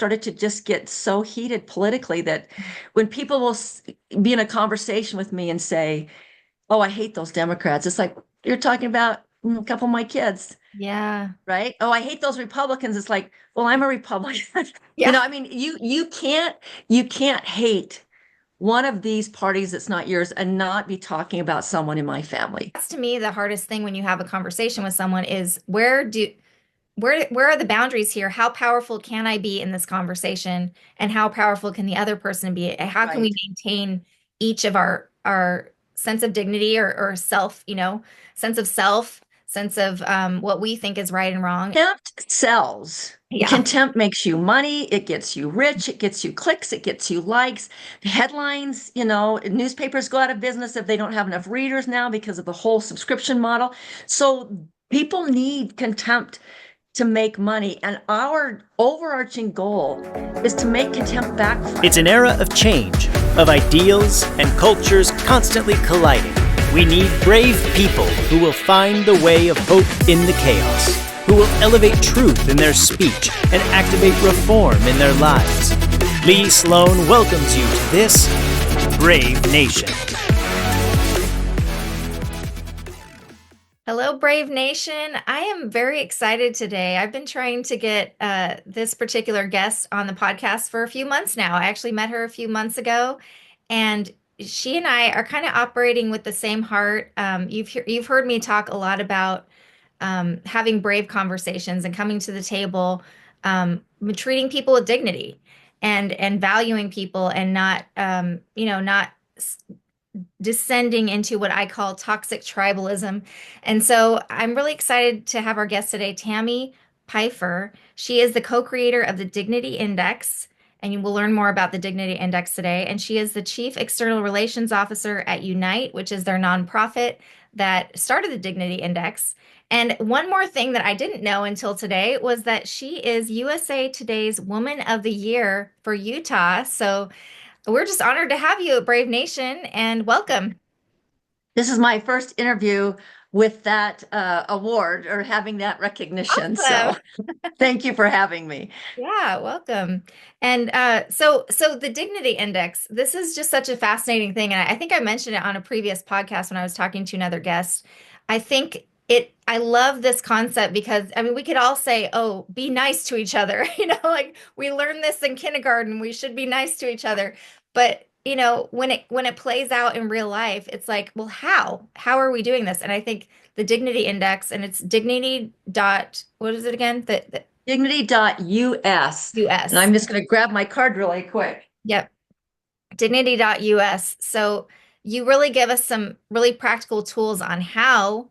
started to just get so heated politically that when people will be in a conversation with me and say, "Oh, I hate those Democrats," it's like you're talking about a couple of my kids, Yeah. right? "Oh, I hate those Republicans." It's like, well, I'm a Republican. Yeah. I mean, you can't hate one of these parties that's not yours and not be talking about someone in my family. That's to me the hardest thing when you have a conversation with someone is where are the boundaries here? How powerful can I be in this conversation? And how powerful can the other person be? How can we Right. maintain each of our sense of dignity or self, sense of self, sense of what we think is right and wrong? Contempt sells. Yeah. Contempt makes you money. It gets you rich. It gets you clicks. It gets you likes. Headlines, newspapers go out of business if they don't have enough readers now because of the whole subscription model. So people need contempt to make money. And our overarching goal is to make contempt It's backfire. an era of change, of ideals and cultures constantly colliding. We need brave people who will find the way of hope in the chaos, who will elevate truth in their speech and activate reform in their lives. Lee Sloan welcomes you to this Brave Nation. Hello, Brave Nation. I am very excited today. I've been trying to get this particular guest on the podcast for a few months now. I actually met her a few months ago, and she and I are kind of operating with the same heart. You've heard me talk a lot about having brave conversations and coming to the table, treating people with dignity and valuing people and not not descending into what I call toxic tribalism. And so I'm really excited to have our guest today, Tami Pyfer. She is the co-creator of the Dignity Index, and you will learn more about the Dignity Index today. And she is the Chief External Relations Officer at Unite, which is their nonprofit that started the Dignity Index. And one more thing that I didn't know until today was that she is USA Today's Woman of the Year for Utah. So we're just honored to have you at Brave Nation and welcome. This is my first interview with that award or having that recognition. Awesome. So thank you for having me. Yeah, welcome. And so the Dignity Index, this is just such a fascinating thing. And I think I mentioned it on a previous podcast when I was talking to another guest. I love this concept because I mean we could all say, oh, be nice to each other. Like we learned this in kindergarten, we should be nice to each other. But when it plays out in real life, it's like, well, how? How are we doing this? And I think the Dignity Index, and it's dignity dot, what is it again? The Dignity.us. And US. I'm just going to grab my card really quick. Yep. Dignity.us. So you really give us some really practical tools on how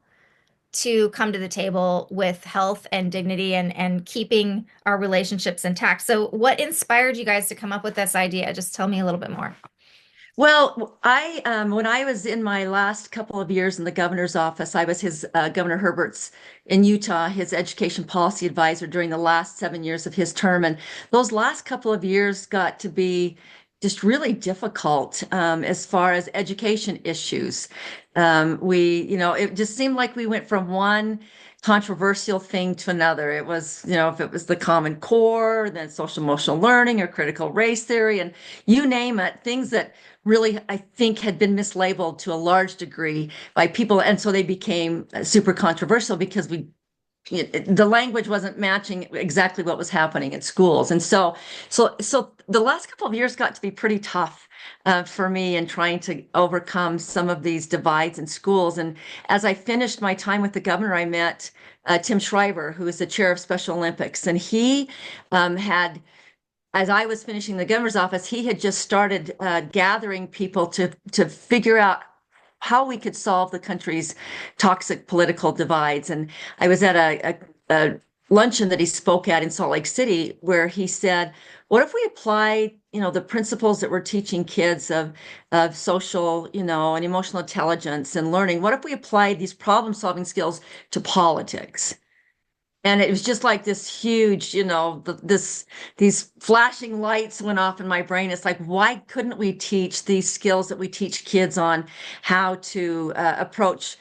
to come to the table with health and dignity and keeping our relationships intact. So what inspired you guys to come up with this idea? Just tell me a little bit more. Well, I when I was in my last couple of years in the governor's office, I was his Governor Herbert's in Utah, his education policy advisor during the last 7 years of his term, and those last couple of years got to be just really difficult as far as education issues. It just seemed like we went from one controversial thing to another. It was, if it was the Common Core, then social emotional learning or critical race theory, and you name it, things that really, I think, had been mislabeled to a large degree by people. And so they became super controversial because the language wasn't matching exactly what was happening in schools. And so the last couple of years got to be pretty tough for me in trying to overcome some of these divides in schools. And as I finished my time with the governor, I met Tim Shriver, who is the chair of Special Olympics. And he had, as I was finishing the governor's office, he had just started gathering people to figure out how we could solve the country's toxic political divides. And I was at a luncheon that he spoke at in Salt Lake City, where he said, what if we apply, the principles that we're teaching kids of social, and emotional intelligence and learning? What if we applied these problem-solving skills to politics? And it was just like this huge, these flashing lights went off in my brain. It's like, why couldn't we teach these skills that we teach kids on how to approach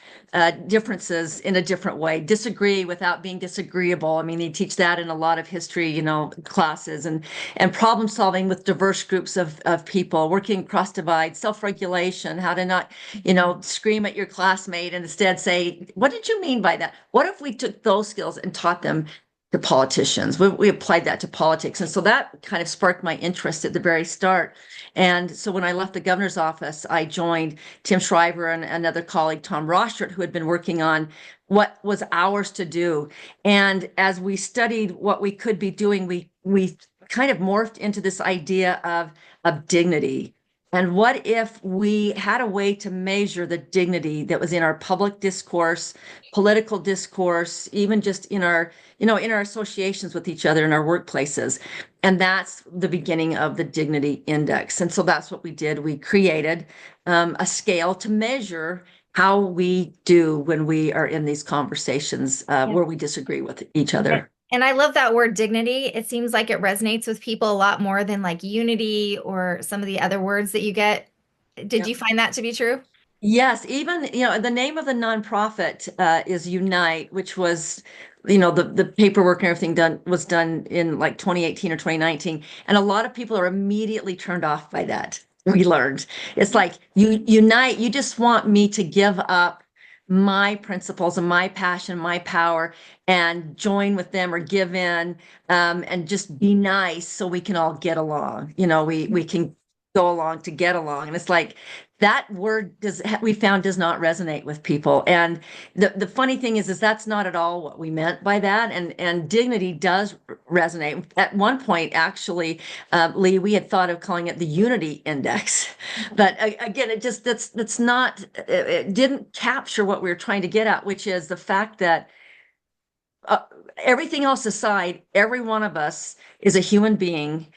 differences in a different way, disagree without being disagreeable. I mean, they teach that in a lot of history, classes, and problem solving with diverse groups of people, working across divides, self-regulation, how to not, scream at your classmate and instead say, what did you mean by that? What if we took those skills and taught them to politicians? We applied that to politics. And so that kind of sparked my interest at the very start. And so when I left the governor's office, I joined Tim Shriver and another colleague, Tom Rostrett, who had been working on what was ours to do. And as we studied what we could be doing, we kind of morphed into this idea of dignity. And what if we had a way to measure the dignity that was in our public discourse, political discourse, even just in our, in our associations with each other in our workplaces? And that's the beginning of the Dignity Index. And so that's what we did. We created a scale to measure how we do when we are in these conversations where we disagree with each other. And I love that word dignity. It seems like it resonates with people a lot more than like unity or some of the other words that you get. Did you find that to be true? Yes, even, the name of the nonprofit is Unite, which was, the paperwork and everything was done in like 2018 or 2019. And a lot of people are immediately turned off by that. We learned it's like you unite, you just want me to give up my principles and my passion, my power, and join with them or give in, and just be nice so we can all get along. We can go along to get along. And it's like that word we found does not resonate with people. And the funny thing is that's not at all what we meant by that. And dignity does resonate. At one point, actually, Lee, we had thought of calling it the Unity Index, but again, that's not, it didn't capture what we were trying to get at, which is the fact that everything else aside, every one of us is a human being,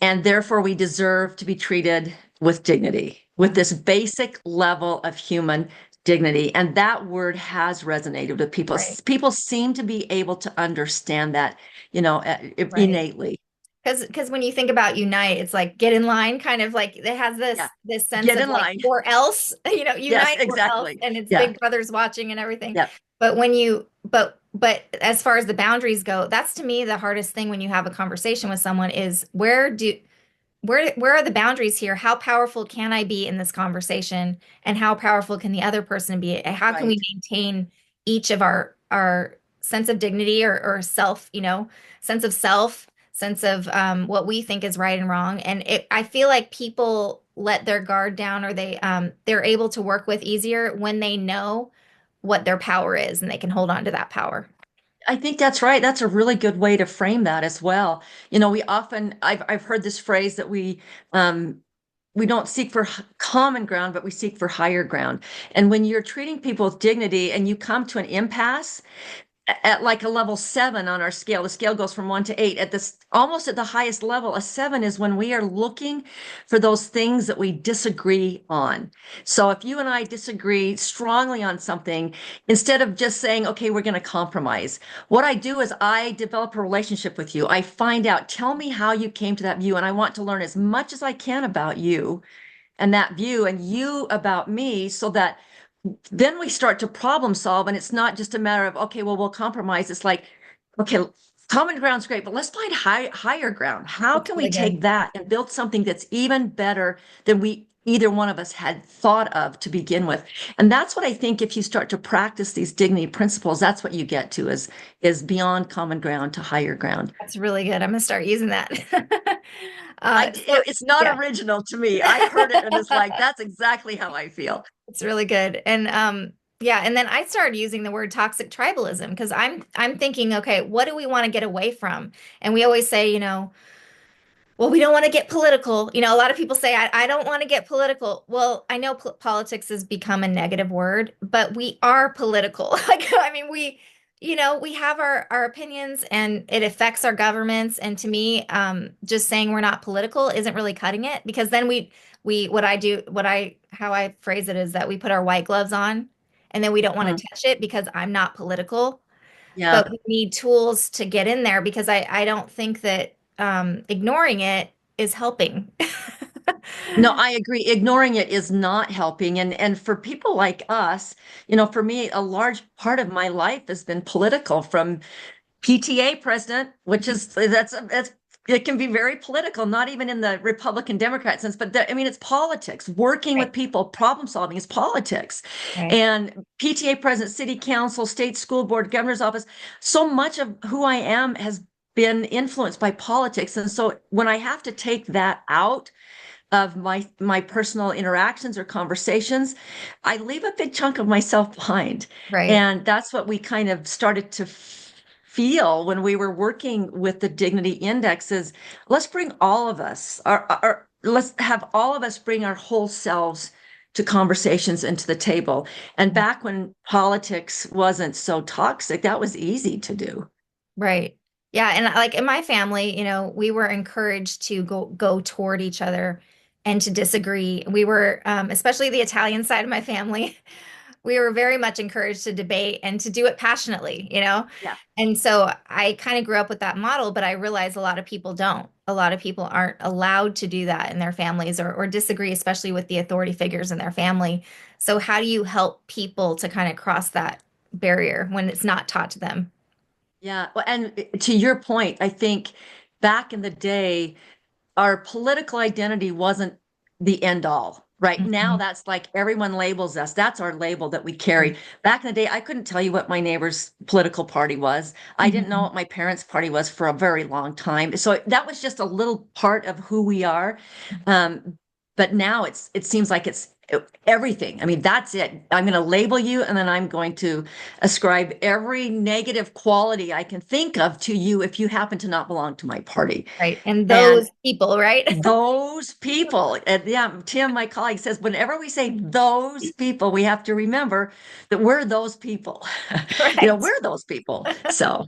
and therefore we deserve to be treated with dignity, with this basic level of human dignity. And that word has resonated with people. Right. People seem to be able to understand that, innately. Because when you think about unite, it's like get in line, kind of like it has this sense Get of in like line. or else, Yes, unite or else, exactly. and it's Yeah. big brothers watching and everything. Yeah. But but as far as the boundaries go, that's to me the hardest thing when you have a conversation with someone is where are the boundaries here? How powerful can I be in this conversation? And how powerful can the other person be? How can we Right. maintain each of our sense of dignity or self, sense of self, sense of what we think is right and wrong? And I feel like people let their guard down or they're able to work with easier when they know what their power is and they can hold on to that power. I think that's right. That's a really good way to frame that as well. I've heard this phrase that we don't seek for common ground, but we seek for higher ground. And when you're treating people with dignity and you come to an impasse at like a level 7 on our scale, the scale goes from 1 to 8. At this, almost at the highest level, a 7 is when we are looking for those things that we disagree on. So if you and I disagree strongly on something, instead of just saying, okay, we're going to compromise, what I do is I develop a relationship with you. I find out, tell me how you came to that view, and I want to learn as much as I can about you and that view, and you about me, so that then we start to problem solve. And it's not just a matter of, okay, well, we'll compromise. It's like, okay, common ground's great, but let's find higher ground. How That's can really we take good. that and build something that's even better than either one of us had thought of to begin with? And that's what I think, if you start to practice these dignity principles, that's what you get to is beyond common ground to higher ground. That's really good. I'm gonna start using that. It's not Yeah. original to me. I heard it and it's like, that's exactly how I feel. It's really good. And yeah, and then I started using the word toxic tribalism because I'm thinking, okay, what do we want to get away from? And we always say, well, we don't want to get political. A lot of people say, I don't want to get political. Well, I know politics has become a negative word, but we are political. Like, I mean, we have our opinions and it affects our governments. And to me, just saying we're not political isn't really cutting it because then how I phrase it is that we put our white gloves on and then we don't want Mhm. to touch it because I'm not political, Yeah. but we need tools to get in there because I don't think that ignoring it is helping. No, I agree. Ignoring it is not helping. And for people like us, for me, a large part of my life has been political, from PTA president, which is that's it can be very political, not even in the Republican Democrat sense, but I mean, it's politics. Working Right, with people, problem solving is politics. right, And PTA president, city council, state school board, governor's office, so much of who I am has been influenced by politics. And so when I have to take that out of my personal interactions or conversations, I leave a big chunk of myself behind. right. And that's what we kind of started to feel when we were working with the dignity indexes. Let's bring all of us, let's have all of us bring our whole selves to conversations and to the table. And back when politics wasn't so toxic, that was easy to do. Right. Yeah, and like in my family, we were encouraged to go toward each other and to disagree. We were, especially the Italian side of my family, we were very much encouraged to debate and to do it passionately. Yeah. And so I kind of grew up with that model, but I realize a lot of people don't. A lot of people aren't allowed to do that in their families or disagree, especially with the authority figures in their family. So how do you help people to kind of cross that barrier when it's not taught to them? Yeah. Well, and to your point, I think back in the day, our political identity wasn't the end all. Right now, Mhm. that's like everyone labels us. That's our label that we carry. Back in the day, I couldn't tell you what my neighbor's political party was. I didn't know Mhm. what my parents' party was for a very long time. So that was just a little part of who we are. But now it seems like it's everything. I mean, that's it. I'm going to label you, and then I'm going to ascribe every negative quality I can think of to you if you happen to not belong to my party. Right. And And those people, right? those people, and yeah, Tim, my colleague, says whenever we say those people, we have to remember that we're those people. Right. We're those people. So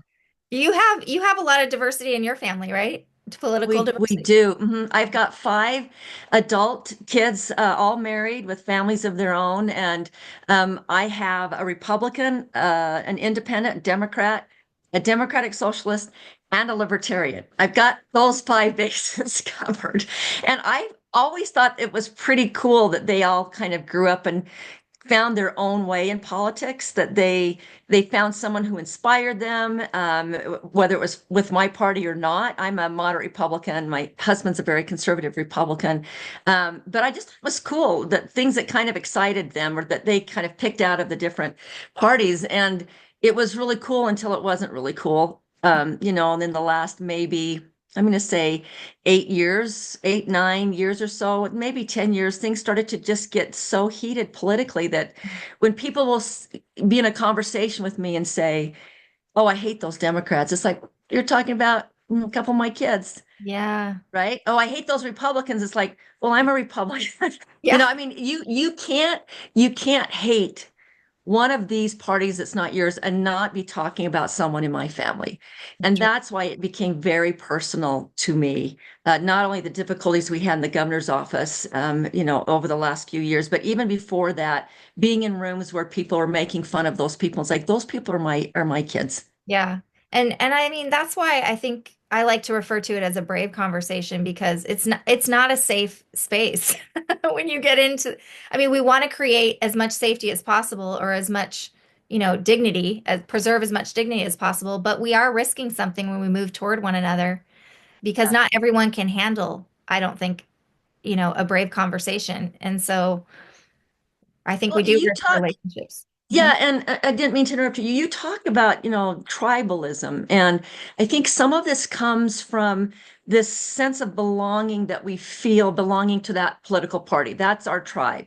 You have a lot of diversity in your family, right? Political we diversity. do. I've got 5 adult kids, all married with families of their own, and I have a Republican, an independent, Democrat, a Democratic Socialist, and a Libertarian. I've got those 5 bases covered, and I always thought it was pretty cool that they all kind of grew up and found their own way in politics, that they found someone who inspired them, whether it was with my party or not. I'm a moderate Republican. My husband's a very conservative Republican. But I just was cool that things that kind of excited them or that they kind of picked out of the different parties. And it was really cool until it wasn't really cool. And then the last maybe, I'm going to say 8 years, 8, 9 years or so, maybe 10 years, things started to just get so heated politically that when people will be in a conversation with me and say, "Oh, I hate those Democrats," it's like, you're talking about a couple of my kids, Yeah. right? "Oh, I hate those Republicans." It's like, well, I'm a Republican. Yeah. I mean, you can't hate one of these parties that's not yours and not be talking about someone in my family. And True. that's why it became very personal to me. Not only the difficulties we had in the governor's office, over the last few years, but even before that, being in rooms where people are making fun of those people. It's like, those people are my kids. Yeah. And I mean that's why I think I like to refer to it as a brave conversation because it's not a safe space when you get into I mean we want to create as much safety as possible or as much dignity as preserve as much dignity as possible, but we are risking something when we move toward one another because Yeah. not everyone can handle, I don't think, a brave conversation. And so I think Well, we do you risk talk relationships. Mhm. Yeah, and I didn't mean to interrupt you. You talk about, tribalism, and I think some of this comes from this sense of belonging that we feel belonging to that political party. That's our tribe.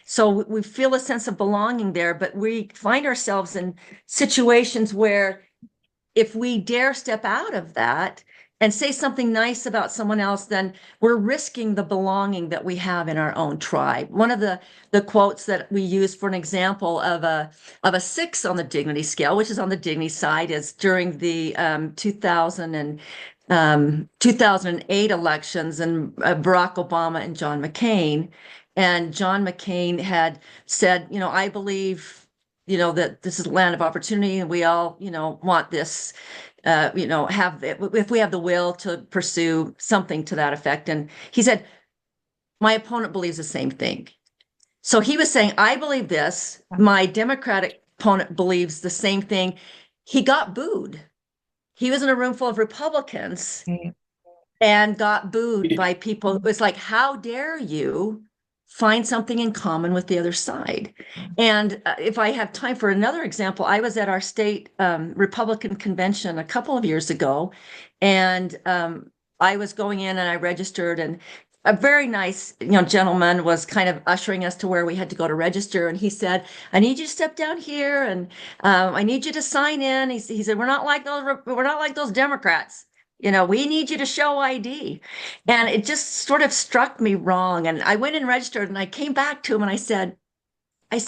So we feel a sense of belonging there, but we find ourselves in situations where if we dare step out of that and say something nice about someone else, then we're risking the belonging that we have in our own tribe. One of the quotes that we use for an example of a 6 on the dignity scale, which is on the dignity side, is during the 2008 elections and Barack Obama and John McCain. And John McCain had said, I believe, that this is a land of opportunity and we all, want this, have, if we have the will to pursue something to that effect. And he said, my opponent believes the same thing. So he was saying, I believe this. My Democratic opponent believes the same thing. He got booed. He was in a room full of Republicans and got booed by people. It was like, how dare you find something in common with the other side? And if I have time for another example, I was at our state Republican convention a couple of years ago, and I was going in and I registered, and a very nice, gentleman was kind of ushering us to where we had to go to register. And he said, I need you to step down here, and I need you to sign in. He said, we're not like those Democrats. We need you to show ID. And it just sort of struck me wrong. And I went and registered, and I came back to him and I said, my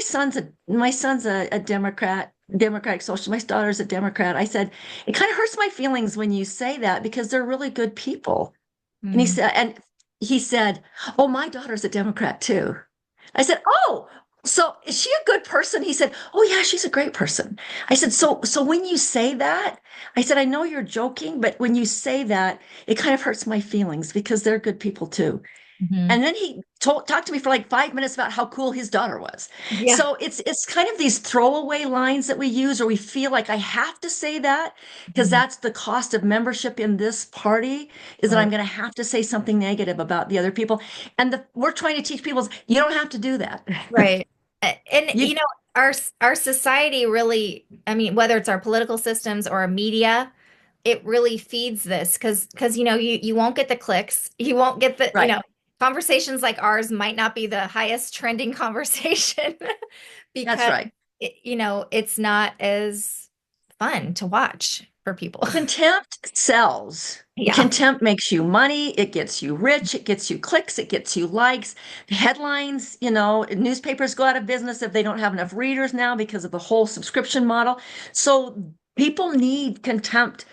son's a Democrat, Democratic Socialist. My daughter's a Democrat. I said, it kind of hurts my feelings when you say that, because they're really good people. And he said, oh, my daughter's a Democrat too. I said, oh, so is she a good person? He said, oh yeah, she's a great person. I said, so when you say that, I said, I know you're joking, but when you say that, it kind of hurts my feelings, because they're good people too. And then he talked to me for like 5 minutes about how cool his daughter was. Yeah. So it's kind of these throwaway lines that we use, or we feel like I have to say that because that's the cost of membership in this party, is that I'm going to have to say something negative about the other people. And we're trying to teach people, you don't have to do that. Right. And our society really, I mean, whether it's our political systems or our media, it really feeds this because you won't get the clicks, you won't get the conversations like ours might not be the highest trending conversation because that's right. It's not as fun to watch for people. Contempt sells. Yeah. Contempt makes you money. It gets you rich. It gets you clicks. It gets you likes. Headlines, newspapers go out of business if they don't have enough readers now because of the whole subscription model. So people need contempt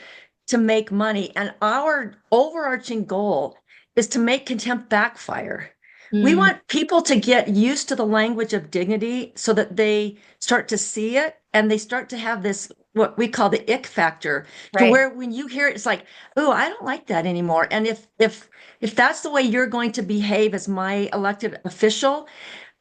to make money. And our overarching goal is to make contempt backfire. We want people to get used to the language of dignity so that they start to see it and they start to have this, what we call the ick factor, to where when you hear it, it's like, oh, I don't like that anymore. And if that's the way you're going to behave as my elected official,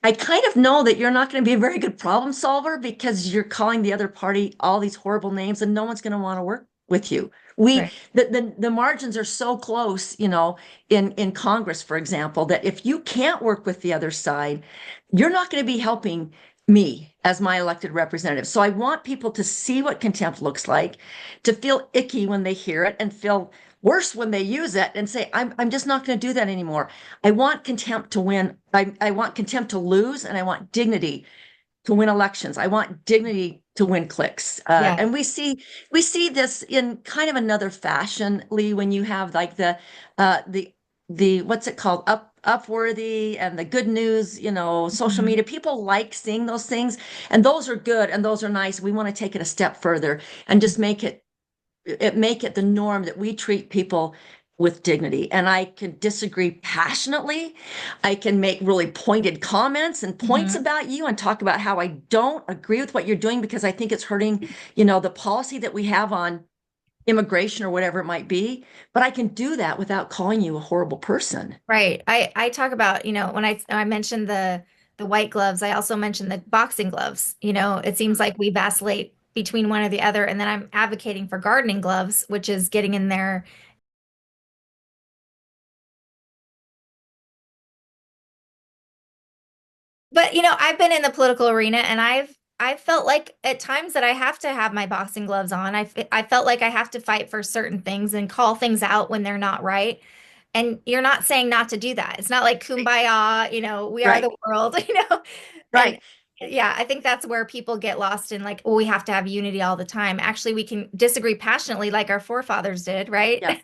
I kind of know that you're not going to be a very good problem solver, because you're calling the other party all these horrible names and no one's going to want to work with you. The margins are so close, in Congress, for example, that if you can't work with the other side, you're not going to be helping me as my elected representative. So I want people to see what contempt looks like, to feel icky when they hear it and feel worse when they use it, and say, I'm just not going to do that anymore. I want contempt to win. I want contempt to lose, and I want dignity to win elections. I want dignity to win clicks. And we see this in kind of another fashion, Lee, when you have like the what's it called? Upworthy and the good news, social media. People like seeing those things, and those are good and those are nice. We want to take it a step further and just make it the norm that we treat people with dignity. And I can disagree passionately. I can make really pointed comments and points about you and talk about how I don't agree with what you're doing because I think it's hurting, the policy that we have on immigration or whatever it might be. But I can do that without calling you a horrible person. Right. I talk about, when I mentioned the white gloves, I also mentioned the boxing gloves. It seems like we vacillate between one or the other. And then I'm advocating for gardening gloves, which is getting in there. But, I've been in the political arena, and I've felt like at times that I have to have my boxing gloves on. I felt like I have to fight for certain things and call things out when they're not right. And you're not saying not to do that. It's not like kumbaya, we are the world, Right. And, yeah, I think that's where people get lost in like, we have to have unity all the time. Actually, we can disagree passionately like our forefathers did, right? Yeah.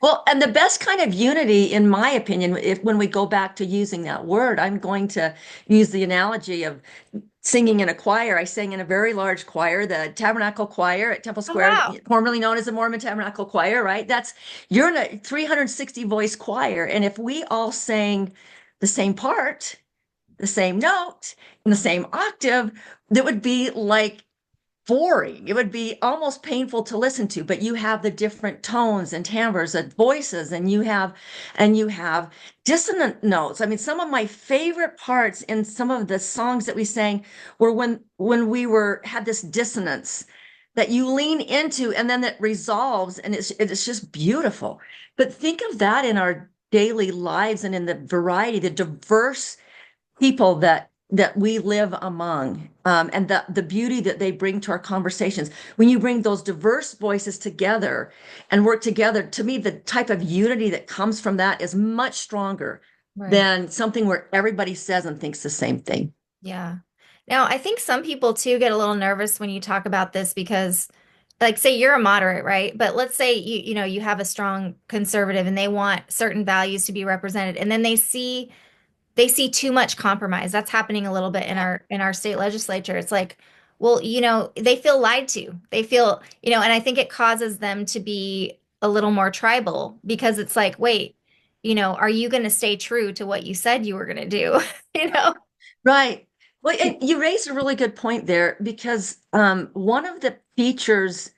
Well, and the best kind of unity, in my opinion, when we go back to using that word, I'm going to use the analogy of singing in a choir. I sang in a very large choir, the Tabernacle Choir at Temple Square, formerly known as the Mormon Tabernacle Choir, right? You're in a 360 voice choir. And if we all sang the same part, the same note, in the same octave, that would be like boring. It would be almost painful to listen to, but you have the different tones and timbres and voices, and you have dissonant notes. I mean, some of my favorite parts in some of the songs that we sang were when we had this dissonance that you lean into and then it resolves, and it's just beautiful. But think of that in our daily lives and in the variety, the diverse people that we live among, and the beauty that they bring to our conversations. When you bring those diverse voices together and work together, to me, the type of unity that comes from that is much stronger than something where everybody says and thinks the same thing. Yeah. Now, I think some people too get a little nervous when you talk about this because, like, say you're a moderate, right? But let's say you have a strong conservative and they want certain values to be represented, and then they see too much compromise. That's happening a little bit in our state legislature. It's like, well, they feel lied to. They feel, and I think it causes them to be a little more tribal because it's like, wait, are you going to stay true to what you said you were going to do? You know? Right. Well, and you raised a really good point there because one of the features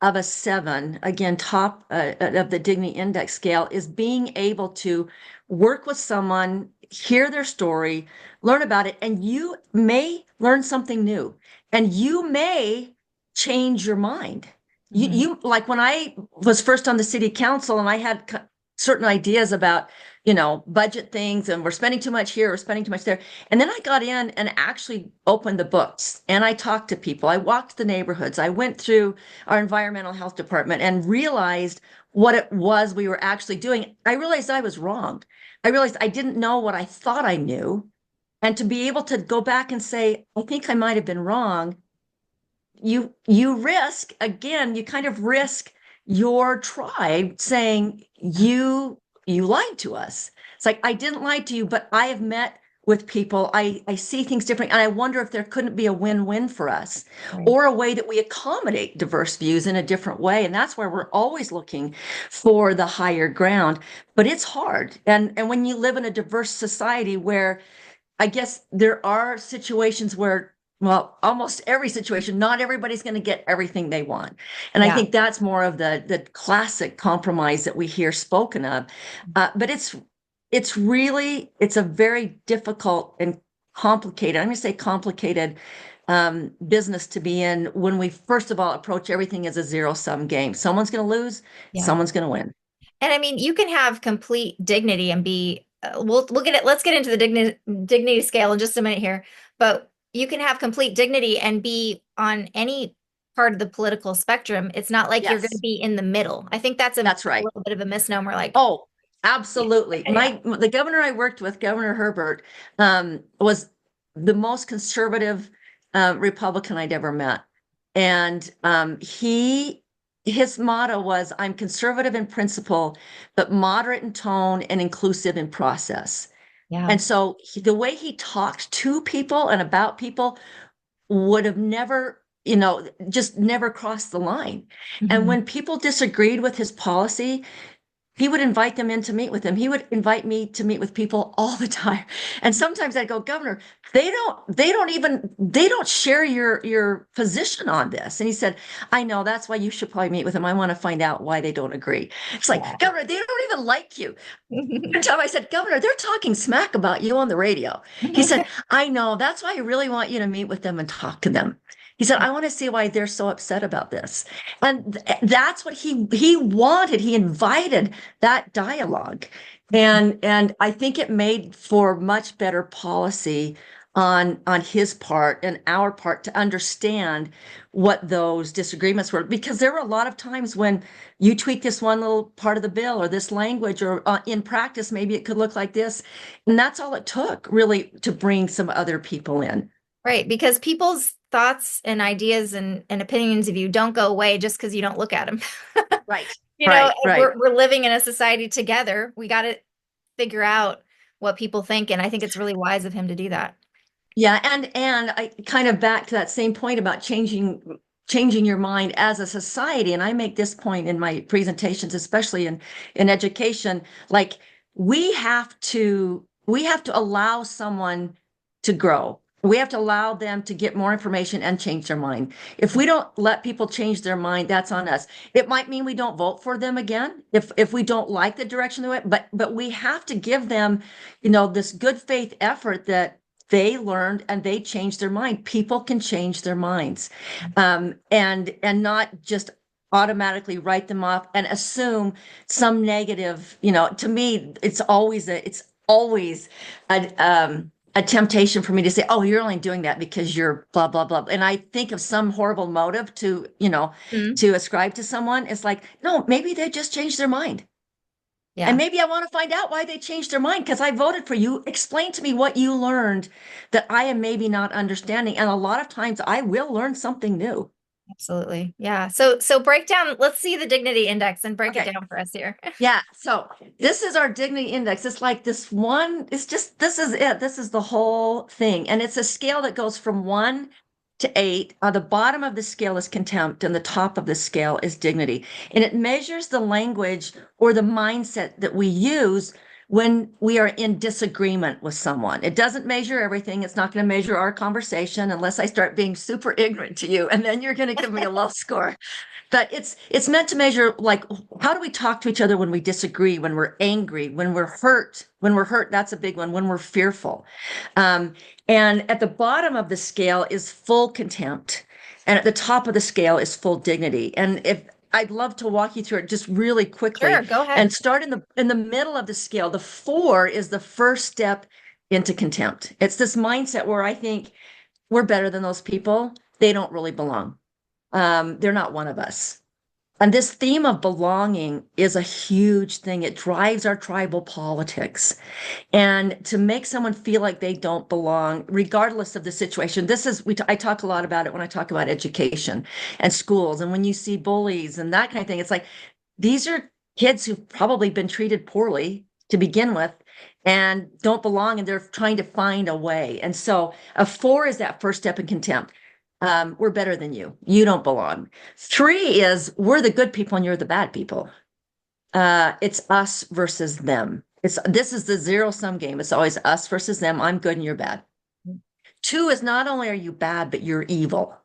of a 7, again, top of the Dignity Index scale, is being able to work with someone, hear their story, learn about it, and you may learn something new, and you may change your mind. You like when I was first on the city council and I had certain ideas about, budget things, and we're spending too much here, we're spending too much there. And then I got in and actually opened the books and I talked to people. I walked the neighborhoods. I went through our environmental health department and realized what it was we were actually doing. I realized I was wrong. I realized I didn't know what I thought I knew. And to be able to go back and say, I think I might have been wrong, you risk, again, you kind of risk your tribe saying you lied to us. It's like, I didn't lie to you, but I have met with people. I see things different. And I wonder if there couldn't be a win-win for us, or a way that we accommodate diverse views in a different way. And that's where we're always looking for the higher ground. But it's hard. And when you live in a diverse society where I guess there are situations where, well, almost every situation, not everybody's going to get everything they want. And I think that's more of the classic compromise that we hear spoken of. But it's a very difficult and complicated, I'm going to say complicated, business to be in when we first of all approach everything as a zero-sum game. Someone's going to lose, someone's going to win. And I mean, you can have complete dignity and be, we'll get it. Let's get into the dignity scale in just a minute here, but you can have complete dignity and be on any part of the political spectrum. It's not like you're going to be in the middle. I think that's right. A little bit of a misnomer. Like, oh, absolutely. The governor I worked with, Governor Herbert, was the most conservative Republican I'd ever met. And his motto was, I'm conservative in principle, but moderate in tone and inclusive in process. Yeah. And so the way he talked to people and about people would have never, just never crossed the line. And when people disagreed with his policy, he would invite them in to meet with him. He would invite me to meet with people all the time. And sometimes I'd go, Governor, they don't share your position on this. And he said, I know, that's why you should probably meet with them. I want to find out why they don't agree. It's like, Governor, they don't even like you. One time I said, Governor, they're talking smack about you on the radio. He said, I know, that's why I really want you to meet with them and talk to them. He said, I want to see why they're so upset about this. And that's what he wanted. He invited that dialogue. And I think it made for much better policy on his part and our part to understand what those disagreements were. Because there were a lot of times when you tweak this one little part of the bill or this language, or in practice, maybe it could look like this. And that's all it took, really, to bring some other people in. Right, because people's thoughts and ideas and opinions of you don't go away just because you don't look at them. Right. Right. We're living in a society together. We got to figure out what people think. And I think it's really wise of him to do that. Yeah. And I kind of back to that same point about changing your mind as a society. And I make this point in my presentations, especially in education, like we have to allow someone to grow. We have to allow them to get more information and change their mind. If we don't let people change their mind, that's on us. It might mean we don't vote for them again if we don't like the direction they went, but we have to give them, this good faith effort that they learned and they changed their mind. People can change their minds, and not just automatically write them off and assume some negative. To me, it's always a temptation for me to say, oh, you're only doing that because you're blah, blah, blah. And I think of some horrible motive to, Mhm. to ascribe to someone. It's like, no, maybe they just changed their mind. Yeah. And maybe I want to find out why they changed their mind because I voted for you. Explain to me what you learned that I am maybe not understanding. And a lot of times I will learn something new. Absolutely. Yeah. So break down, let's see the dignity index and break it Okay. down for us here. Yeah. So this is our dignity index. It's like this one, this is it. This is the whole thing. And it's a scale that goes from 1 to 8. The bottom of the scale is contempt, and the top of the scale is dignity. And it measures the language or the mindset that we use when we are in disagreement with someone. It doesn't measure everything. It's not going to measure our conversation unless I start being super ignorant to you, and then you're going to give me a low score. But it's meant to measure, like, how do we talk to each other when we disagree, when we're angry, when we're hurt. When we're hurt, that's a big one. When we're fearful. And at the bottom of the scale is full contempt. And at the top of the scale is full dignity. And if I'd love to walk you through it just really quickly. Sure, go ahead. And start in the middle of the scale. The 4 is the first step into contempt. It's this mindset where I think we're better than those people. They don't really belong. They're not one of us. And this theme of belonging is a huge thing. It drives our tribal politics. And to make someone feel like they don't belong, regardless of the situation, I talk a lot about it when I talk about education and schools. And when you see bullies and that kind of thing, it's like, these are kids who've probably been treated poorly to begin with and don't belong, and they're trying to find a way. And so a 4 is that first step in contempt. We're better than you. You don't belong. 3 is we're the good people and you're the bad people. It's us versus them. This is the zero-sum game. It's always us versus them. I'm good and you're bad. 2 is not only are you bad, but you're evil.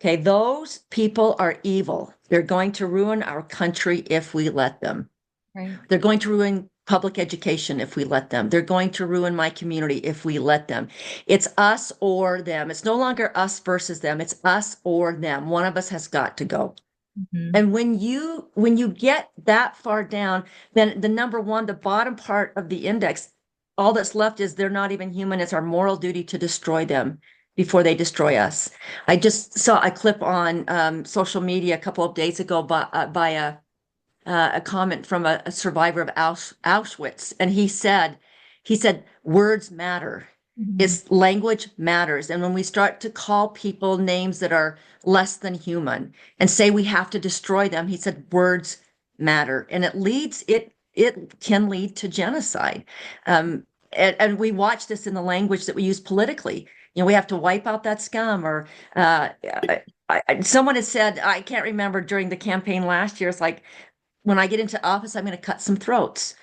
Okay, those people are evil. They're going to ruin our country if we let them. Right. They're going to ruin public education if we let them. They're going to ruin my community if we let them. It's us or them. It's no longer us versus them. It's us or them. One of us has got to go. Mhm. And when you get that far down, then the number 1, the bottom part of the index, all that's left is they're not even human. It's our moral duty to destroy them before they destroy us. I just saw a clip on social media a couple of days ago by a comment from a survivor of Auschwitz, and he said, words matter. Mhm. Is language matters. And when we start to call people names that are less than human and say we have to destroy them, he said, words matter. And it can lead to genocide. And we watch this in the language that we use politically. We have to wipe out that scum, or someone has said, I can't remember, during the campaign last year, it's like, when I get into office, I'm going to cut some throats.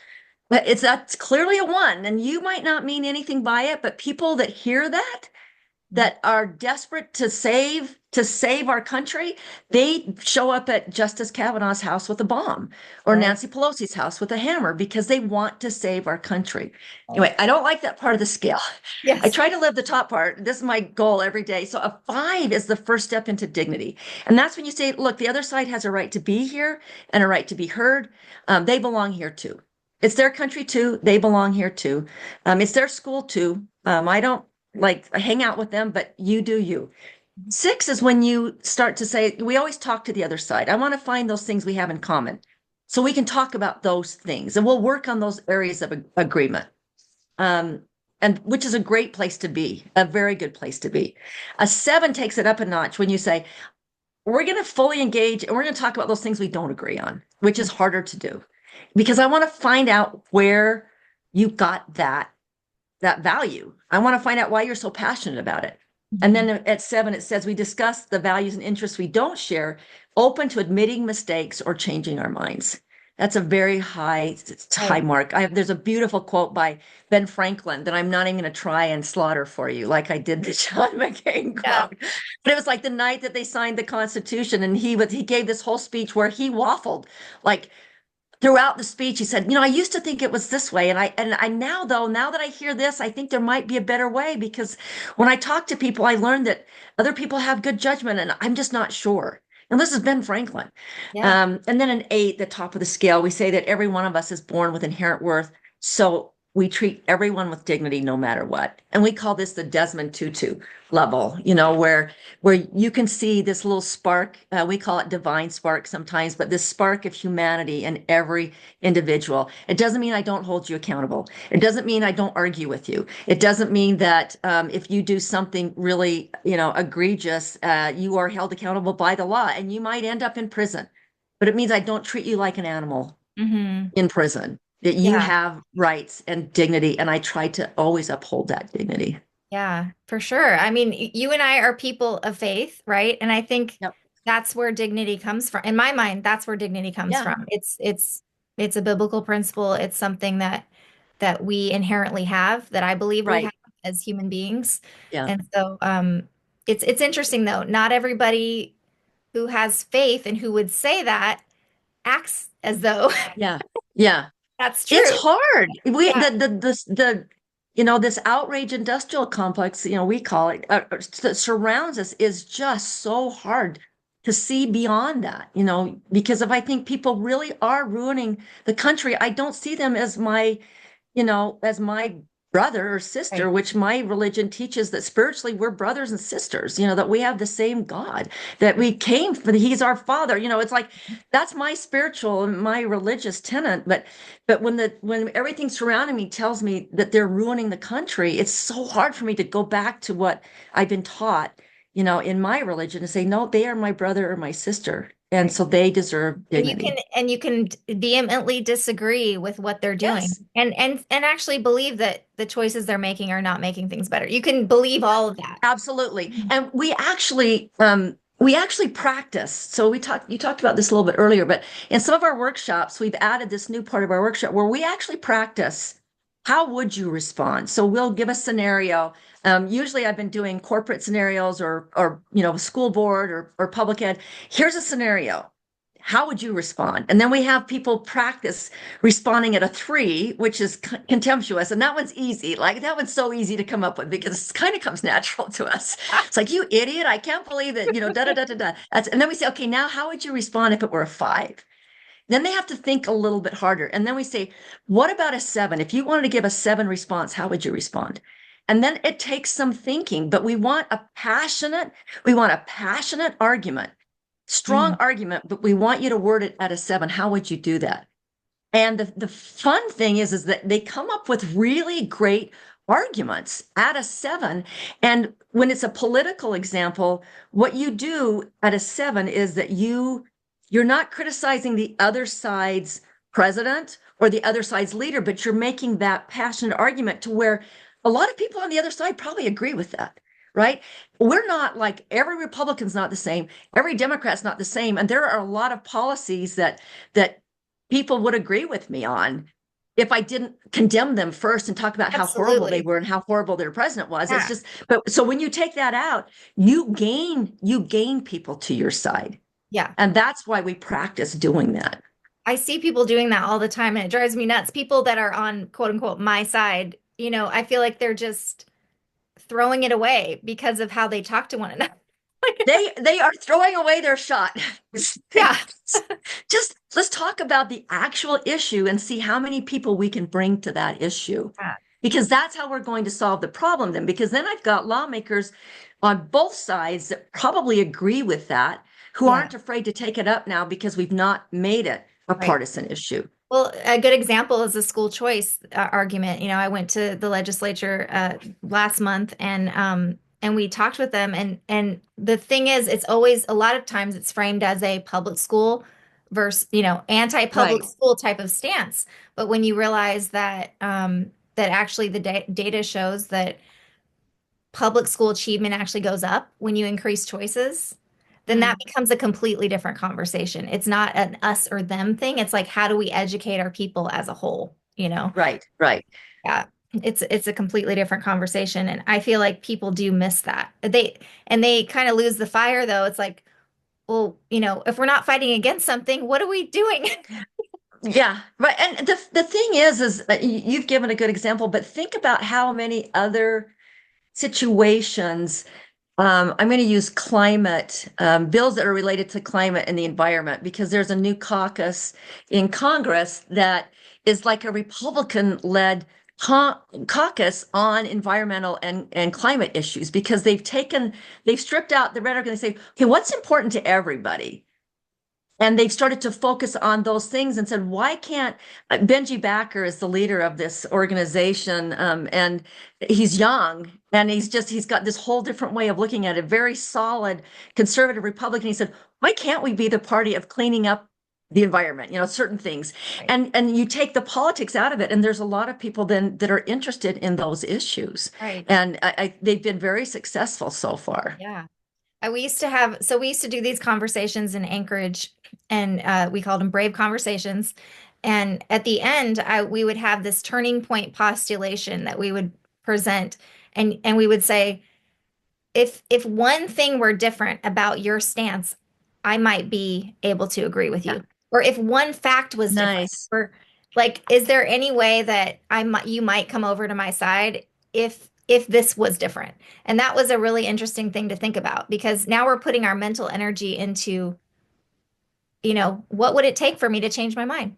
But that's clearly a 1, and you might not mean anything by it, but people that hear that are desperate to save our country, they show up at Justice Kavanaugh's house with a bomb, or Right. Nancy Pelosi's house with a hammer, because they want to save our country. Anyway, I don't like that part of the scale. Yes. I try to live the top part. This is my goal every day. So a 5 is the first step into dignity. And that's when you say, look, the other side has a right to be here and a right to be heard. They belong here too. It's their country too. They belong here too. It's their school too. I don't hang out with them, but you do you. 6 is when you start to say, we always talk to the other side. I want to find those things we have in common so we can talk about those things, and we'll work on those areas of agreement. And which is a great place to be, a very good place to be. A 7 takes it up a notch when you say, we're going to fully engage and we're going to talk about those things we don't agree on, which is harder to do, because I want to find out where you got that value. I want to find out why you're so passionate about it. And then at 7, it says, we discuss the values and interests we don't share, open to admitting mistakes or changing our minds. That's a very high Right. mark. There's a beautiful quote by Ben Franklin that I'm not even going to try and slaughter for you, like I did the John McCain Yeah. quote. But it was like the night that they signed the Constitution, and he gave this whole speech where he waffled like throughout the speech. He said, I used to think it was this way, and I now though, now that I hear this, I think there might be a better way, because when I talk to people, I learned that other people have good judgment, and I'm just not sure. And this is Ben Franklin. Yeah. And then an 8, the top of the scale, we say that every one of us is born with inherent worth. So we treat everyone with dignity no matter what. And we call this the Desmond Tutu level, where you can see this little spark. We call it divine spark sometimes, but this spark of humanity in every individual. It doesn't mean I don't hold you accountable. It doesn't mean I don't argue with you. It doesn't mean that if you do something really, egregious, you are held accountable by the law and you might end up in prison. But it means I don't treat you like an animal Hmm. in prison, that you Yeah. have rights and dignity. And I try to always uphold that dignity. Yeah, for sure. I mean, you and I are people of faith, right? And I think Yep. that's where dignity comes from. In my mind, that's where dignity comes Yeah. from. It's a biblical principle. It's something that we inherently have, that I believe we have Right. as human beings. Yeah. And so it's interesting though. Not everybody who has faith and who would say that acts as though Yeah. Yeah. that's It's true. hard. Yeah, This outrage industrial complex, we call it, that surrounds us is just so hard to see beyond that, because if I think people really are ruining the country, I don't see them as my brother or sister, right. which my religion teaches that spiritually we're brothers and sisters, that we have the same God, that we came from, he's our father. It's like that's my spiritual and my religious tenet. But when everything surrounding me tells me that they're ruining the country, it's so hard for me to go back to what I've been taught, in my religion, to say, no, they are my brother or my sister. And Right. so they deserve dignity. And you can vehemently disagree with what they're doing Yes. and actually believe that the choices they're making are not making things better. You can believe all of that. Absolutely. And we actually practice. So you talked about this a little bit earlier, but in some of our workshops, we've added this new part of our workshop where we actually practice how would you respond? So we'll give a scenario. Usually I've been doing corporate scenarios or school board or public ed. Here's a scenario. How would you respond? And then we have people practice responding at a 3, which is contemptuous. And that one's easy. Like that one's so easy to come up with because it kind of comes natural to us. It's like, you idiot. I can't believe that, da da da da da. And then we say, okay, now how would you respond if it were a 5? Then they have to think a little bit harder. And then we say, what about a 7? If you wanted to give a 7 response, how would you respond? And then it takes some thinking, but we want a passionate argument, strong Mhm. argument, but we want you to word it at a 7. How would you do that? And the fun thing is that they come up with really great arguments at a 7. And when it's a political example, what you do at a 7 is that you're not criticizing the other side's president or the other side's leader, but you're making that passionate argument to where a lot of people on the other side probably agree with that, right? We're not like every Republican's not the same, every Democrat's not the same, and there are a lot of policies that people would agree with me on if I didn't condemn them first and talk about how horrible they Absolutely. were and how horrible their president was. It's Yeah. just, but so when you take that out, you gain people to your side. Yeah. And that's why we practice doing that. I see people doing that all the time and it drives me nuts. People that are on quote unquote my side, I feel like they're just throwing it away because of how they talk to one another. They are throwing away their shot. Yeah. Just let's talk about the actual issue and see how many people we can bring to that issue. Yeah. Because that's how we're going to solve the problem then. Because then I've got lawmakers on both sides that probably agree with that, who Yeah. aren't afraid to take it up now because we've not made it a Right. partisan issue. Well, a good example is the school choice argument. I went to the legislature last month and we talked with them and the thing is it's always a lot of times it's framed as a public school versus, anti-public Right. school type of stance. But when you realize that actually the data shows that public school achievement actually goes up when you increase choices, then that becomes a completely different conversation. It's not an us or them thing. It's like, how do we educate our people as a whole, you know? Right, right. Yeah. It's a completely different conversation. And I feel like people do miss that. They kind of lose the fire though. It's like, well, if we're not fighting against something, what are we doing? Yeah, right. And the thing is you've given a good example, but think about how many other situations. I'm going to use climate bills that are related to climate and the environment because there's a new caucus in Congress that is like a Republican-led caucus on environmental and climate issues because they've stripped out the rhetoric and they say, okay, what's important to everybody? And they've started to focus on those things and said, why can't Benji Backer is the leader of this organization, and he's young and he's got this whole different way of looking at it, very solid conservative Republican. He said, why can't we be the party of cleaning up the environment, certain things, Right. and you take the politics out of it, and there's a lot of people then that are interested in those issues, Right. and they've been very successful so far. Yeah. We used to do these conversations in Anchorage, and we called them brave conversations. And at the end, we would have this turning point postulation that we would present, and we would say, if one thing were different about your stance, I might be able to agree with Yeah. you. Or if one fact was different, Nice. or like, is there any way that you might come over to my side if this was different? And that was a really interesting thing to think about because now we're putting our mental energy into, what would it take for me to change my mind?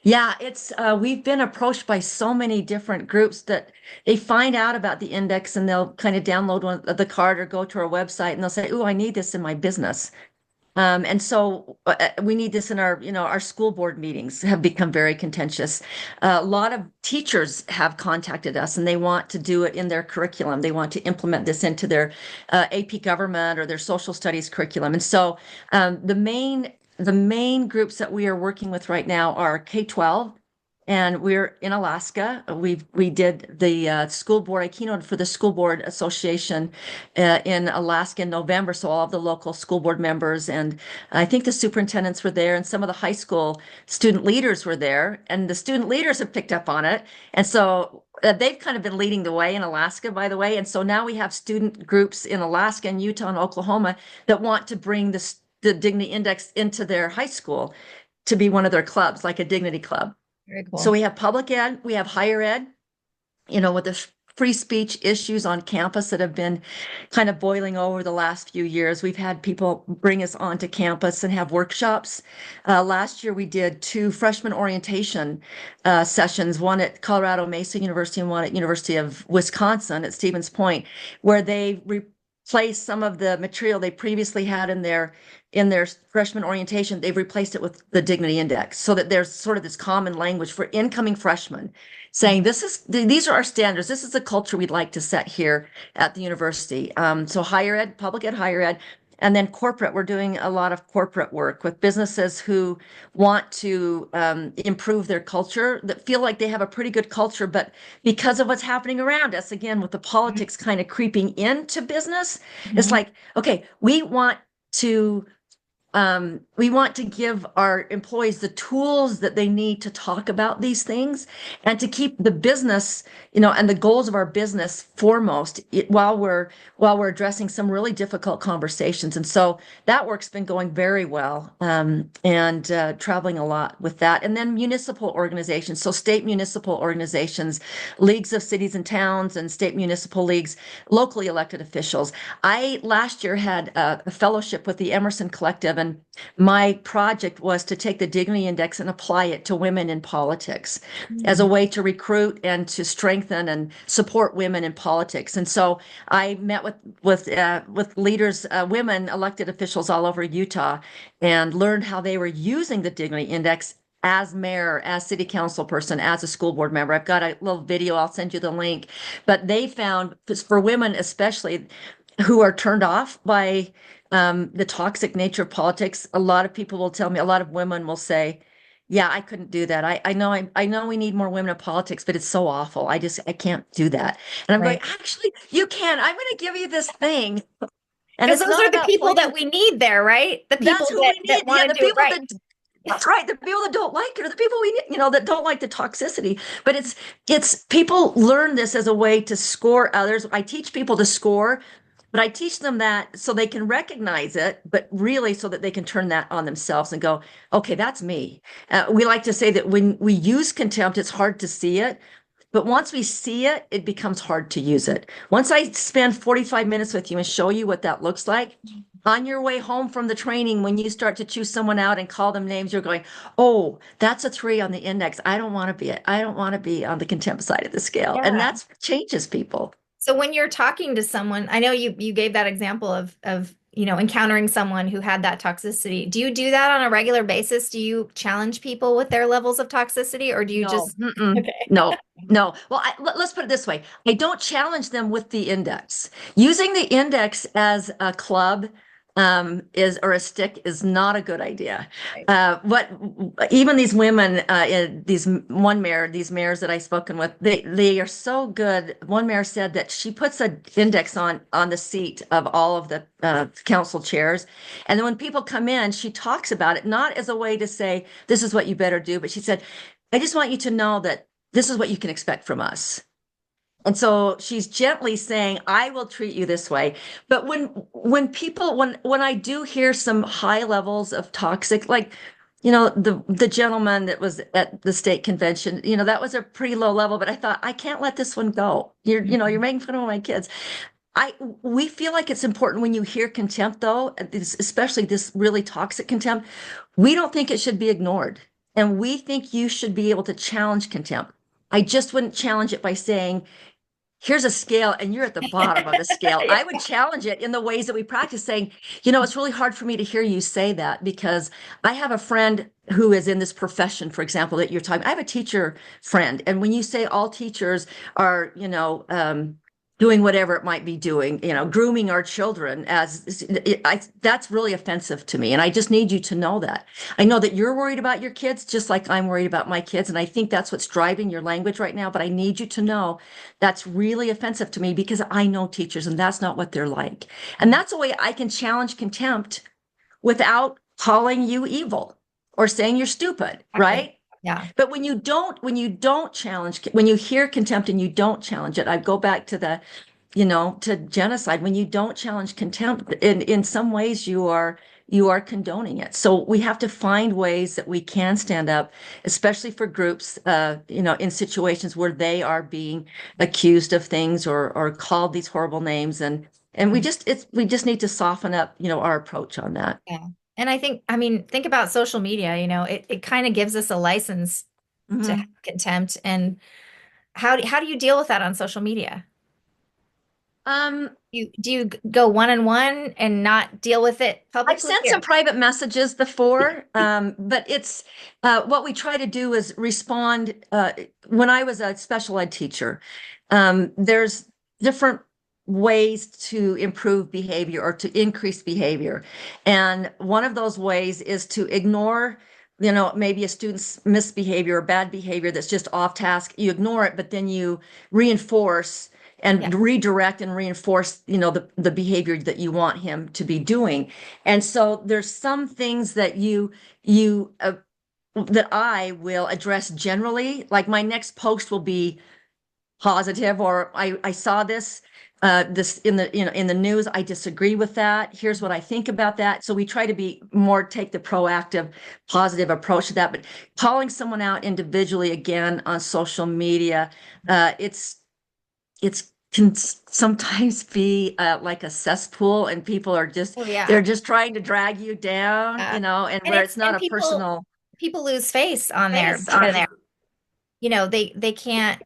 Yeah, it's we've been approached by so many different groups that they find out about the index and they'll kind of download the card or go to our website and they'll say, "Oh, I need this in my business." And so we need this in our school board meetings have become very contentious. A lot of teachers have contacted us and they want to do it in their curriculum. They want to implement this into their AP government or their social studies curriculum. And so the main groups that we are working with right now are K-12, and we're in Alaska. We did the school board. I keynoted for the school board association in Alaska in November. So all of the local school board members and I think the superintendents were there, and some of the high school student leaders were there, and the student leaders have picked up on it. And so they've kind of been leading the way in Alaska, by the way. And so now we have student groups in Alaska and Utah and Oklahoma that want to bring the Dignity Index into their high school to be one of their clubs, like a dignity club. Very cool. So we have public ed, we have higher ed, with the free speech issues on campus that have been kind of boiling over the last few years. We've had people bring us onto campus and have workshops. Last year we did 2 freshman orientation sessions, one at Colorado Mesa University and one at University of Wisconsin at Stevens Point, where they replaced some of the material they previously had in their freshman orientation. They've replaced it with the Dignity Index so that there's sort of this common language for incoming freshmen saying, these are our standards. This is the culture we'd like to set here at the university. So higher ed, public ed, higher ed, and then corporate. We're doing a lot of corporate work with businesses who want to improve their culture, that feel like they have a pretty good culture, but because of what's happening around us, again, with the politics kind of creeping into business, it's like, okay, we want to give our employees the tools that they need to talk about these things and to keep the business, and the goals of our business foremost while we're addressing some really difficult conversations. And so that work's been going very well, and traveling a lot with that. And then municipal organizations, so state municipal organizations, leagues of cities and towns, and state municipal leagues, locally elected officials. I last year had a fellowship with the Emerson Collective, and my project was to take the Dignity Index and apply it to women in politics as a way to recruit and to strengthen and support women in politics. And so I met with leaders, women elected officials all over Utah, and learned how they were using the Dignity Index as mayor, as city council person, as a school board member. I've got a little video, I'll send you the link. But they found, for women especially, who are turned off by the toxic nature of politics, a lot of people will tell me, a lot of women will say, yeah, I couldn't do that. I know we need more women in politics, but it's so awful. I can't do that. And I'm Right. going, actually, you can. I'm going to give you this thing. And Because it's those not are the about people that playing. we need there, right? The people That's who we that need. Yeah, want to the do it people right. that that's right. The people that don't like it are the people we need, that don't like the toxicity. But it's people learn this as a way to score others. I teach people to score, but I teach them that so they can recognize it, but really so that they can turn that on themselves and go, okay, that's me. We like to say that when we use contempt, it's hard to see it. But once we see it, it becomes hard to use it. Once I spend 45 minutes with you and show you what that looks like, on your way home from the training, when you start to choose someone out and call them names, you're going, oh, that's a 3 on the index. I don't want to be it. I don't want to be on the contempt side of the scale. And Yeah. that's changes people. So when you're talking to someone, I know you gave that example of encountering someone who had that toxicity. Do you do that on a regular basis? Do you challenge people with their levels of toxicity, or do you No, just okay? no, no. Well, let's put it this way. I don't challenge them with the index. Using the index as a club or a stick is not a good idea. Right. What even these women, these mayors that I've spoken with, they are so good. One mayor said that she puts an index on the seat of all of the council chairs, and then when people come in, she talks about it not as a way to say this is what you better do, but she said, I just want you to know that this is what you can expect from us. And so she's gently saying, I will treat you this way. But when I do hear some high levels of toxic, like, the gentleman that was at the state convention, that was a pretty low level, but I thought, I can't let this one go. You're making fun of my kids. We feel like it's important when you hear contempt, though, especially this really toxic contempt, we don't think it should be ignored. And we think you should be able to challenge contempt. I just wouldn't challenge it by saying, here's a scale and you're at the bottom of the scale. Yeah. I would challenge it in the ways that we practice, saying, it's really hard for me to hear you say that because I have a friend who is in this profession, for example, that you're talking. I have a teacher friend. And when you say all teachers are, doing whatever it might be doing, grooming our children that's really offensive to me. And I just need you to know that. I know that you're worried about your kids, just like I'm worried about my kids. And I think that's what's driving your language right now. But I need you to know that's really offensive to me because I know teachers and that's not what they're like. And that's a way I can challenge contempt without calling you evil or saying you're stupid, right? Yeah. But when you don't challenge, when you hear contempt and you don't challenge it, I go back to to genocide. When you don't challenge contempt, in some ways you are condoning it. So we have to find ways that we can stand up, especially for groups, in situations where they are being accused of things or called these horrible names. And we just need to soften up, our approach on that. Yeah. And I mean, think about social media, it kind of gives us a license to have contempt. And how do you deal with that on social media? Do you go one-on-one and not deal with it publicly? I've sent some private messages before, but it's what we try to do is respond. When I was a special ed teacher, there's different ways to improve behavior or to increase behavior. And one of those ways is to ignore, maybe a student's misbehavior or bad behavior that's just off task. You ignore it, but then you reinforce and redirect and reinforce, the behavior that you want him to be doing. And so there's some things that that I will address generally, like my next post will be positive, or I saw this in the news. I disagree with that. Here's what I think about that. So we try to take the proactive, positive approach to that. But calling someone out individually again on social media, it's can sometimes be like a cesspool, and people are just they're just trying to drag you down, and where it's not a personal. People lose face on there. They can't.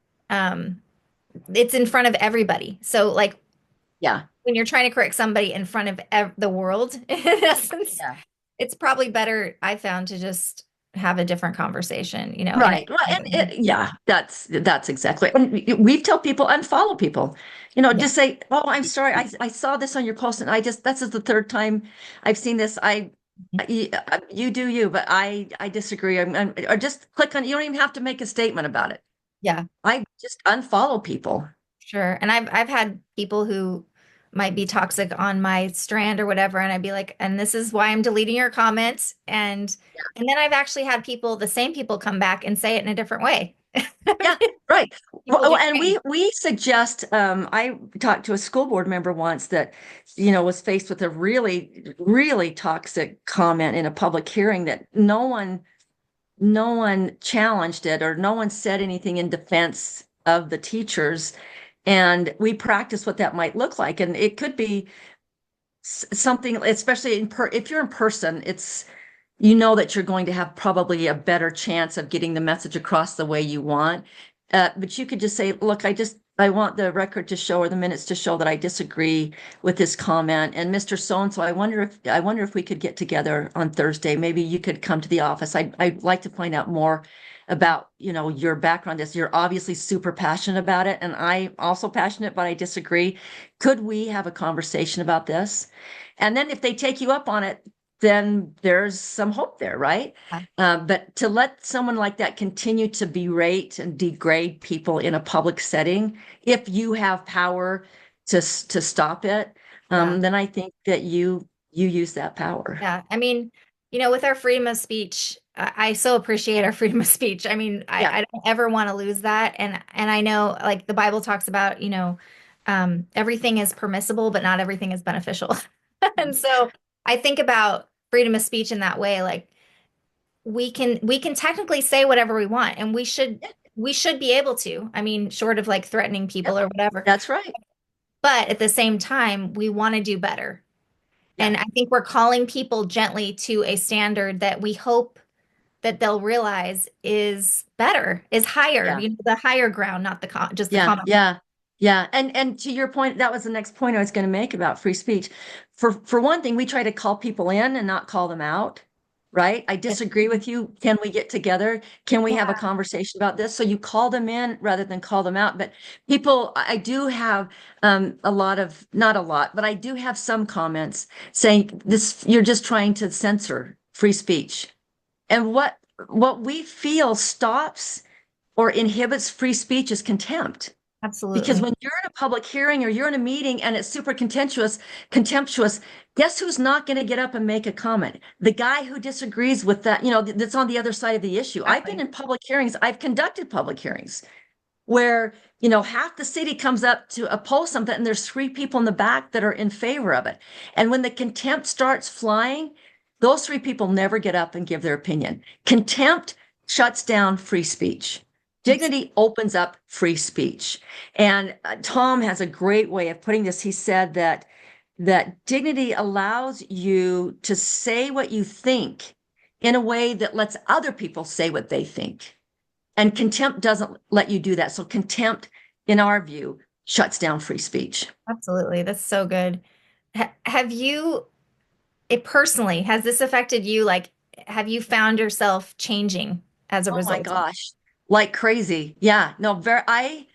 It's in front of everybody. So like, when you're trying to correct somebody in front of the world, in essence, it's probably better, I found, to just have a different conversation, Right. That's exactly. And we tell people, unfollow people, just say, oh, I'm sorry. I saw this on your post and this is the third time I've seen this. You do you, but I disagree. Or just click on, you don't even have to make a statement about it. Yeah. I just unfollow people. Sure. And I've had people who might be toxic on my strand or whatever, and I'd be like, and this is why I'm deleting your comments. And then I've actually had people, the same people, come back and say it in a different way. Yeah, right. People do And change. we suggest, I talked to a school board member once that, was faced with a really, really toxic comment in a public hearing that no one challenged it, or no one said anything in defense of the teachers. And we practice what that might look like. And it could be something, especially if you're in person, that you're going to have probably a better chance of getting the message across the way you want. But you could just say, look, I want the record to show, or the minutes to show, that I disagree with this comment. And Mr. So-and-so, I wonder if we could get together on Thursday. Maybe you could come to the office. I'd like to find out more about, your background. You're obviously super passionate about it. And I'm also passionate, but I disagree. Could we have a conversation about this? And then if they take you up on it, then there's some hope there, right? But to let someone like that continue to berate and degrade people in a public setting, if you have power to stop it, then I think that you use that power. Yeah. I mean, with our freedom of speech, I so appreciate our freedom of speech. I mean, Yeah. I don't ever want to lose that. And I know, like, the Bible talks about, everything is permissible, but not everything is beneficial. And so I think about freedom of speech in that way. Like, we can technically say whatever we want, and we should be able to. I mean, short of like threatening people or whatever. That's right. But at the same time, we want to do better. Yeah. And I think we're calling people gently to a standard that we hope that they'll realize is better, is higher, Yeah. the higher ground, not just the Yeah, common. yeah. And to your point, that was the next point I was going to make about free speech. For one thing, we try to call people in and not call them out, right? I disagree with you. Can we get together? Can we have a conversation about this? So you call them in rather than call them out. But people, I do have not a lot, but I do have some comments saying this, you're just trying to censor free speech. And what we feel stops or inhibits free speech is contempt. Absolutely. Because when you're in a public hearing or you're in a meeting and it's super contemptuous, guess who's not going to get up and make a comment? The guy who disagrees with that, that's on the other side of the issue. Exactly. I've been in public hearings. I've conducted public hearings where, half the city comes up to oppose something and there's 3 people in the back that are in favor of it. And when the contempt starts flying, those 3 people never get up and give their opinion. Contempt shuts down free speech. Dignity opens up free speech. And Tom has a great way of putting this. He said that dignity allows you to say what you think in a way that lets other people say what they think. And contempt doesn't let you do that. So contempt, in our view, shuts down free speech. Absolutely. That's so good. Have you, personally, has this affected you? Like, have you found yourself changing as a result? Oh my gosh. Like crazy. Yeah, no, I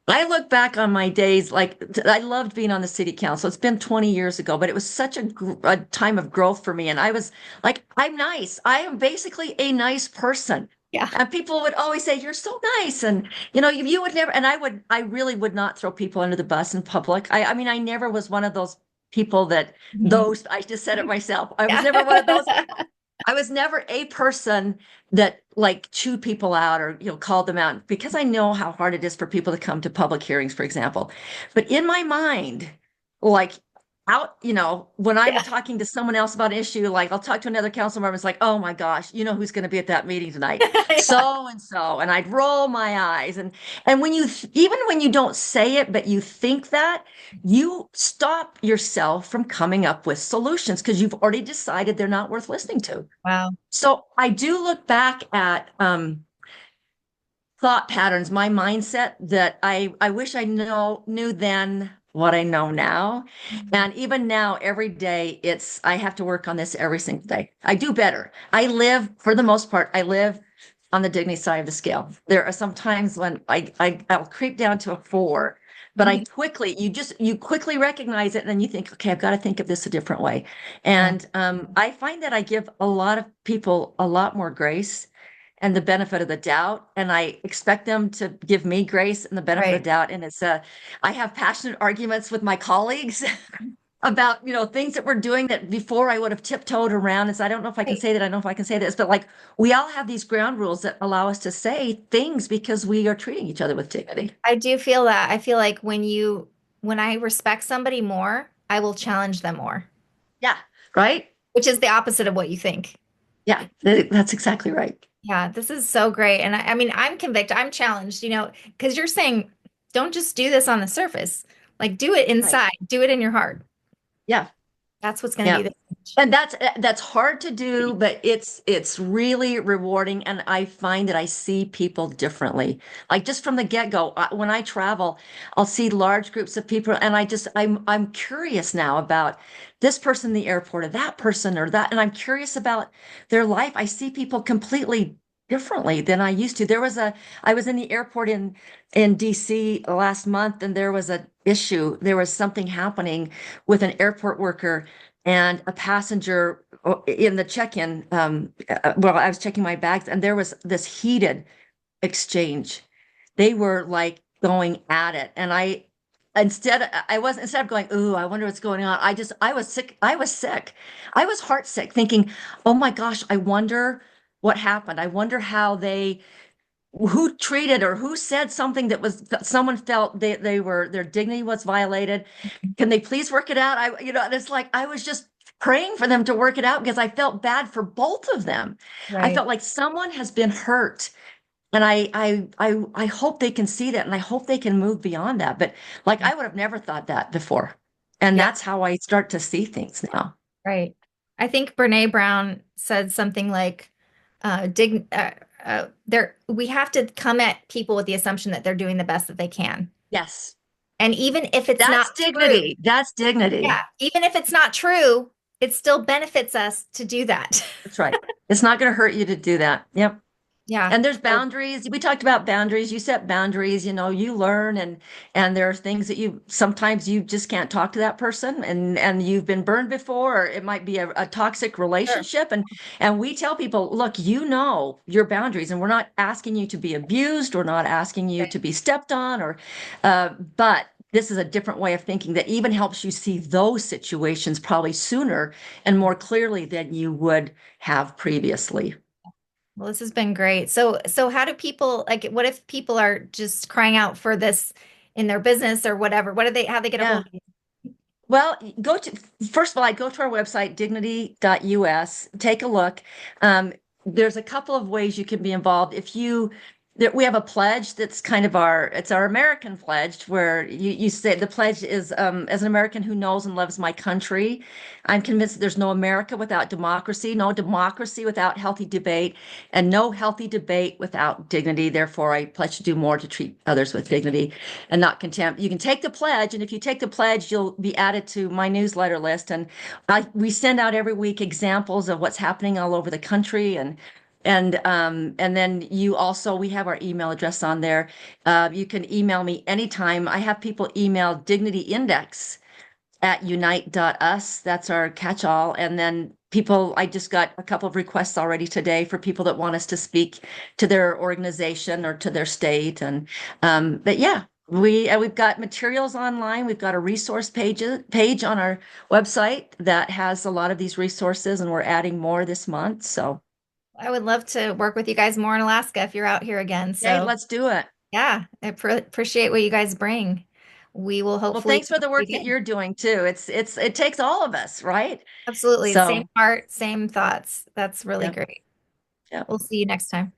look back on my days, like I loved being on the city council. It's been 20 years ago, but it was such a time of growth for me. And I was like, I'm nice. I am basically a nice person. Yeah. And people would always say, you're so nice. And, you would never, and I really would not throw people under the bus in public. I mean, I never was one of those people that I just said it myself. I was never one of those people. I was never a person that like chewed people out or, called them out, because I know how hard it is for people to come to public hearings, for example. But in my mind, like when I'm talking to someone else about an issue, like I'll talk to another council member, it's like, oh my gosh, who's going to be at that meeting tonight? So and so. And I'd roll my eyes. And even when you don't say it, but you think that, you stop yourself from coming up with solutions because you've already decided they're not worth listening to. Wow. So I do look back at thought patterns, my mindset that I wish I knew then what I know now. And even now, every day, I have to work on this every single day. I do better. For the most part, I live on the dignity side of the scale. There are some times when I'll creep down to a 4, but you quickly recognize it, and then you think, okay, I've got to think of this a different way. And I find that I give a lot of people a lot more grace and the benefit of the doubt. And I expect them to give me grace and the benefit of Right. the doubt. And I have passionate arguments with my colleagues about, things that we're doing that before I would have tiptoed around. I don't know if I can Right. say that. I don't know if I can say this, but like we all have these ground rules that allow us to say things because we are treating each other with dignity. I do feel that. I feel like when I respect somebody more, I will challenge them more, Yeah. Right. which is the opposite of what you think. Yeah. That's exactly right. Yeah, this is so great. And I mean, I'm convicted, I'm challenged, because you're saying, don't just do this on the surface. Like, do it Right. inside, do it in your heart. Yeah. That's what's going to Yeah. be the change. And that's hard to do, but it's really rewarding. And I find that I see people differently. Like just from the get-go, when I travel, I'll see large groups of people, and I'm curious now about this person in the airport or that person or that, and I'm curious about their life. I see people completely differently than I used to. I was in the airport in DC last month, and there was a issue. There was something happening with an airport worker and a passenger in the check-in. Well, I was checking my bags, and there was this heated exchange. They were like going at it, and instead of going, "Ooh, I wonder what's going on," I was sick. I was sick. I was heart sick, thinking, "Oh my gosh, I wonder what happened. I wonder how they." Who treated or who said something that someone felt they were their dignity was violated. Can they please work it out? And it's like I was just praying for them to work it out because I felt bad for both of them. I Right. felt like someone has been hurt. And I hope they can see that, and I hope they can move beyond that. But like I would have never thought that before. And Yeah, that's how I start to see things now. right. I think Brene Brown said something like, we have to come at people with the assumption that they're doing the best that they can. Yes. And even if it's That's not true, dignity. That's dignity. yeah, even if it's not true, it still benefits us to do that. That's right. It's not going to hurt you to do that. Yep. Yeah. And there's So, boundaries. We talked about boundaries. You set boundaries, you learn, and there are things that you sometimes you just can't talk to that person, and you've been burned before, or it might be a toxic sure. relationship. And we tell people, look, you know your boundaries, and we're not asking you to be abused, we're not asking you to be stepped on, but this is a different way of thinking that even helps you see those situations probably sooner and more clearly than you would have previously. Well, this has been great. So how do people like what if people are just crying out for this in their business or whatever? How they get a Yeah. hold of you? Well, first of all, I go to our website, dignity.us, take a look. There's a couple of ways you can be involved. We have a pledge that's kind of it's our American pledge, where you say the pledge is, as an American who knows and loves my country, I'm convinced that there's no America without democracy, no democracy without healthy debate, and no healthy debate without dignity. Therefore, I pledge to do more to treat others with dignity and not contempt. You can take the pledge, and if you take the pledge, you'll be added to my newsletter list. And we send out every week examples of what's happening all over the country, and then we have our email address on there. You can email me anytime. I have people email Dignity Index at unite.us. That's our catch-all. And then I just got a couple of requests already today for people that want us to speak to their organization or to their state. But yeah, we've got materials online. We've got a resource page on our website that has a lot of these resources, and we're adding more this month. So I would love to work with you guys more in Alaska if you're out here again. okay, So let's do it. yeah, I appreciate what you guys bring. We will Well, hopefully thanks for talk the to you work that again. you're doing too. It takes all of us, right? Absolutely. Same So, heart, same thoughts. That's really yeah, great. yeah. We'll see you next time.